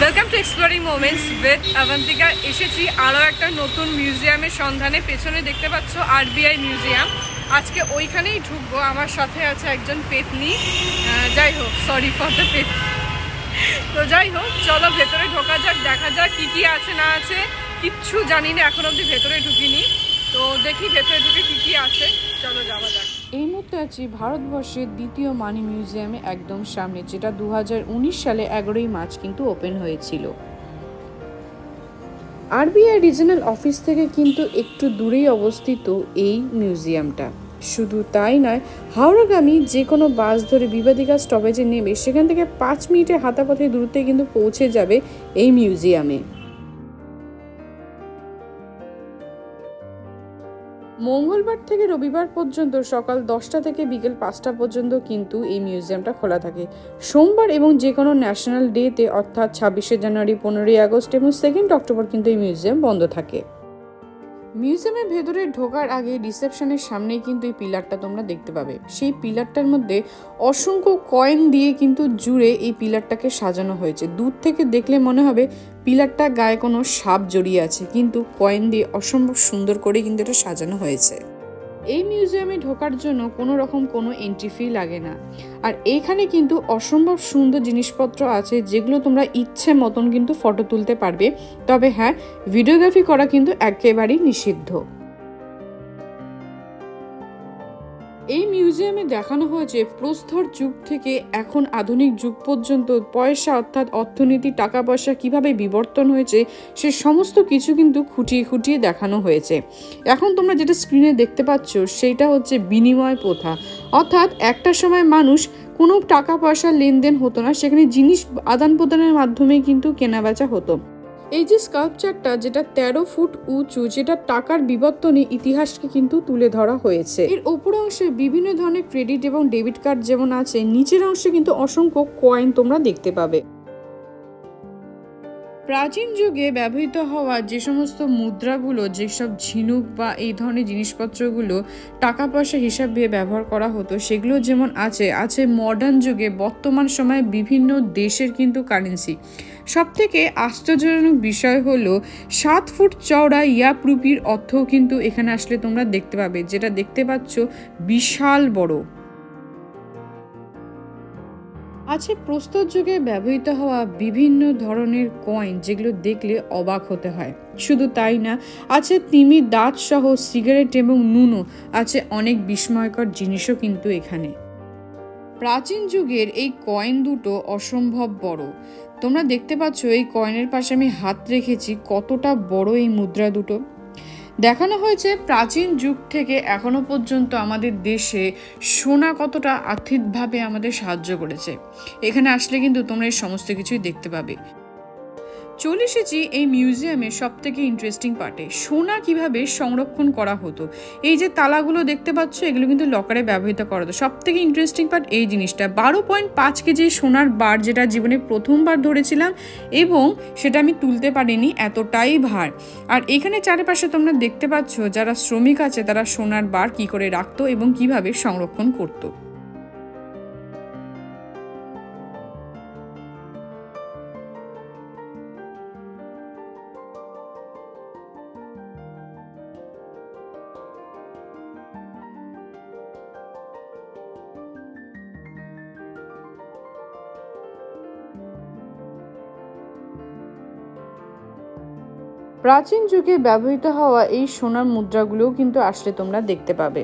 Welcome to exploring moments with Abantika. এসেছি আরও একটা নতুন মিউজিয়ামের সন্ধানে। পেছনে দেখতে পাচ্ছ আরবিআই মিউজিয়াম। আজকে ওইখানেই ঢুকবো। আমার সাথে আছে একজন পেতনি। যাই হোক, সরি ফর দ্য পেট। তো যাই হোক, চলো ভেতরে ঢোকা যাক, দেখা যাক কী কী আছে না আছে। কিচ্ছু জানি না, এখন অবধি ভেতরে ঢুকিনি। তো দেখি ভেতরে ঢুকে কী কী আছে, চলো যাওয়া যাক। এই মুহূর্তে আছি ভারতবর্ষের দ্বিতীয় মানি মিউজিয়ামে একদম সামনে, যেটা 2019 সালে 11ই মার্চ কিন্তু ওপেন হয়েছিল। আরবিআই রিজনাল অফিস থেকে কিন্তু একটু দূরেই অবস্থিত এই মিউজিয়ামটা। শুধু তাই নয়, হাওড়াগামী যে কোনো বাস ধরে বিবাদিকা স্টপেজে নেমে সেখান থেকে 5 মিনিটের হাঁটাপথে দূরত্বে কিন্তু পৌঁছে যাবে এই মিউজিয়ামে। মঙ্গলবার থেকে রবিবার পর্যন্ত সকাল 10টা থেকে বিকেল 5টা পর্যন্ত কিন্তু এই মিউজিয়ামটা খোলা থাকে। সোমবার এবং যে কোনো ন্যাশনাল ডেতে অর্থাৎ 26শে জানুয়ারি, 15ই আগস্ট এবং 2nd অক্টোবর কিন্তু এই মিউজিয়াম বন্ধ থাকে। মিউজিয়ামের ভেতরে ঢোকার আগে রিসেপশনের সামনেই কিন্তু এই পিলারটা তোমরা দেখতে পাবে। সেই পিলারটার মধ্যে অসংখ্য কয়েন দিয়ে কিন্তু জুড়ে এই পিলারটাকে সাজানো হয়েছে। দূর থেকে দেখলে মনে হবে পিলারটা গায়ে কোনো সাপ জড়িয়ে আছে, কিন্তু কয়েন দিয়ে অসম্ভব সুন্দর করে কিন্তু এটা সাজানো হয়েছে। এই মিউজিয়ামে ঢোকার জন্য কোনো এন্ট্রি ফি লাগে না। আর এইখানে কিন্তু অসম্ভব সুন্দর জিনিসপত্র আছে, যেগুলো তোমরা ইচ্ছে মতন কিন্তু ফটো তুলতে পারবে। তবে হ্যাঁ, ভিডিওগ্রাফি করা কিন্তু একেবারেই নিষিদ্ধ। এই মিউজিয়ামে দেখানো হয়েছে প্রস্তর যুগ থেকে এখন আধুনিক যুগ পর্যন্ত পয়সা অর্থাৎ অর্থনীতি, টাকা পয়সা কিভাবে বিবর্তন হয়েছে সে সমস্ত কিছু কিন্তু খুঁটিয়ে খুঁটিয়ে দেখানো হয়েছে। এখন তোমরা যেটা স্ক্রিনে দেখতে পাচ্ছ সেইটা হচ্ছে বিনিময় প্রথা। অর্থাৎ একটা সময় মানুষ কোনো টাকা পয়সার লেনদেন হতো না, সেখানে জিনিস আদান প্রদানের মাধ্যমে কিন্তু কেনাবেচা হতো। এই যে স্কাল্পচারটা, যেটা 13 ফুট উঁচু, যেটা টাকার বিবর্তনে ইতিহাসকে কিন্তু তুলে ধরা হয়েছে। এর উপরে অংশে বিভিন্ন ধরনের ক্রেডিট এবং ডেবিট কার্ড যেমন আছে, নিচের অংশে কিন্তু অসংখ্য কয়েন তোমরা দেখতে পাবে। প্রাচীন যুগে ব্যবহৃত হওয়া যে সমস্ত মুদ্রাগুলো, যেসব ঝিনুক বা এই ধরনের জিনিসপত্রগুলো টাকা পয়সা হিসাবে ব্যবহার করা হতো, সেগুলো যেমন আছে মডার্ন যুগে বর্তমান সময়ে বিভিন্ন দেশের কিন্তু কারেন্সি। সবথেকে আশ্চর্যজনক বিষয় হলো 7 ফুট চওড়া ইয়াপ রুপির অর্থও কিন্তু এখানে আসলে তোমরা দেখতে পাবে, যেটা দেখতে পাচ্ছ বিশাল বড়। আছে প্রস্তর যুগে ব্যবহৃত হওয়া বিভিন্ন ধরনের কয়েন, যেগুলো দেখলে অবাক হতে হয়। শুধু তাই না, আছে তিমির দাঁত সহ সিগারেট এবং নুনও আছে, অনেক বিস্ময়কর জিনিসও কিন্তু এখানে। প্রাচীন যুগের এই কয়েন দুটো অসম্ভব বড়। তোমরা দেখতে পাচ্ছ এই কয়েনের পাশে আমি হাত রেখেছি, কতটা বড় এই মুদ্রা দুটো। দেখানো হয়েছে প্রাচীন যুগ থেকে এখনো পর্যন্ত আমাদের দেশে সোনা কতটা আর্থিকভাবে আমাদের সাহায্য করেছে। এখানে আসলে কিন্তু তোমরা এই সমস্ত কিছুই দেখতে পাবে। চলে এসেছি এই মিউজিয়ামের সব থেকে ইন্টারেস্টিং পার্টে, সোনা কিভাবে সংরক্ষণ করা হতো। এই যে তালাগুলো দেখতে পাচ্ছ, এগুলো কিন্তু লকারে ব্যবহৃত করা হতো। সব থেকে ইন্টারেস্টিং পার্ট এই জিনিসটা, 12.5 কেজি সোনার বার, যেটা জীবনে প্রথমবার ধরেছিলাম এবং সেটা আমি তুলতে পারিনি, এতটাই ভার। আর এখানে চারিপাশে তোমরা দেখতে পাচ্ছ যারা শ্রমিক আছে তারা সোনার বার কি করে রাখতো এবং কিভাবে সংরক্ষণ করতো। প্রাচীন যুগে ব্যবহৃত হওয়া এই সোনার মুদ্রাগুলোও কিন্তু আসলে তোমরা দেখতে পাবে।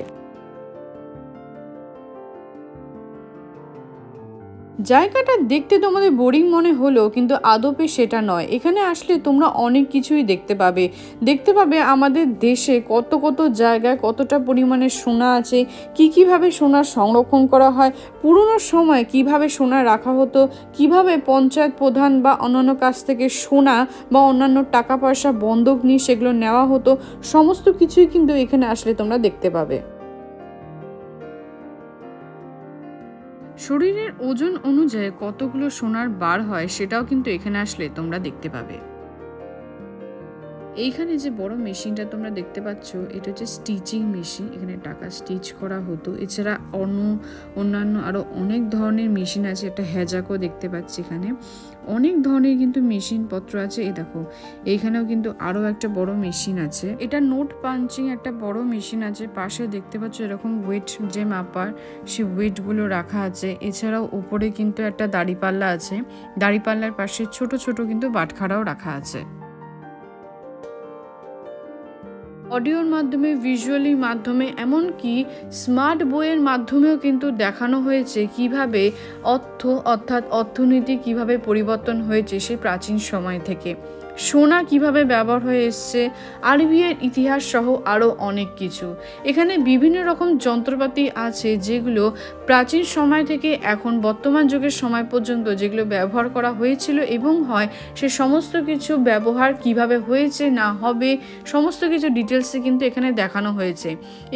জায়গাটা দেখতে তোমাদের বোরিং মনে হলেও কিন্তু আদপে সেটা নয়। এখানে আসলে তোমরা অনেক কিছুই দেখতে পাবে আমাদের দেশে কত কত জায়গায় কতটা পরিমাণে সোনা আছে, কিভাবে সোনা সংরক্ষণ করা হয়, পুরনো সময় কিভাবে সোনা রাখা হতো, কিভাবে পঞ্চায়েত প্রধান বা অন্যান্য কাছ থেকে সোনা বা অন্যান্য টাকা পয়সা বন্ধক নিয়ে সেগুলো নেওয়া হতো, সমস্ত কিছুই কিন্তু এখানে আসলে তোমরা দেখতে পাবে। শরীরের ওজন অনুযায়ী কতগুলো সোনার বার হয় সেটাও কিন্তু এখানে আসলে তোমরা দেখতে পাবে। এইখানে যে বড় মেশিনটা তোমরা দেখতে পাচ্ছ এটা হচ্ছে স্টিচিং মেশিন, এখানে টাকা স্টিচ করা হতো। এছাড়া অন্যান্য আরও অনেক ধরনের মেশিন আছে, একটা হ্যাজাকও দেখতে পাচ্ছি এখানে, অনেক ধরনের কিন্তু মেশিনপত্র আছে। এই দেখো এইখানেও কিন্তু আরও একটা বড় মেশিন আছে, এটা নোট পাঞ্চিং একটা বড় মেশিন আছে। পাশে দেখতে পাচ্ছ এরকম ওয়েট যে মাপার, সে ওয়েটগুলো রাখা আছে। এছাড়াও উপরে কিন্তু একটা দাড়িপাল্লা আছে, দাড়িপাল্লার পাশে ছোট ছোট কিন্তু বাটখারাও রাখা আছে। অডিওর মাধ্যমে, ভিজুয়ালির মাধ্যমে, এমনকি স্মার্ট বইয়ের মাধ্যমেও কিন্তু দেখানো হয়েছে কিভাবে অর্থাৎ অর্থনীতি কিভাবে পরিবর্তন হয়েছে সেই প্রাচীন সময় থেকে, সোনা কিভাবে ব্যবহার হয়ে এসছে, আরবিএর ইতিহাস সহ আরও অনেক কিছু। এখানে বিভিন্ন রকম যন্ত্রপাতি আছে যেগুলো প্রাচীন সময় থেকে এখন বর্তমান যুগের সময় পর্যন্ত যেগুলো ব্যবহার করা হয়েছিল এবং হয়, সে সমস্ত কিছু ব্যবহার কিভাবে হয়েছে না হবে সমস্ত কিছু ডিটেলসে কিন্তু এখানে দেখানো হয়েছে।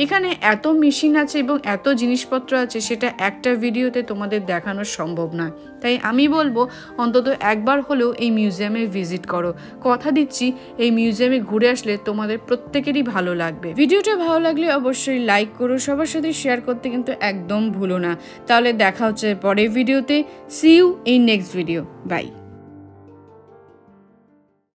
এখানে এত মেশিন আছে এবং এত জিনিসপত্র আছে, সেটা একটা ভিডিওতে তোমাদের দেখানো সম্ভব নয়। তাই আমি বলবো অন্তত একবার হলেও এই মিউজিয়ামে ভিজিট করো। কথা দিচ্ছি এই মিউজিয়ামে ঘুরে আসলে তোমাদের প্রত্যেকেরই ভালো লাগবে। ভিডিওটা ভালো লাগলে অবশ্যই লাইক করো, সবার সাথে শেয়ার করতে কিন্তু একদম ভুলো না। তাহলে দেখা হচ্ছে পরের ভিডিওতে। See you in next video. By.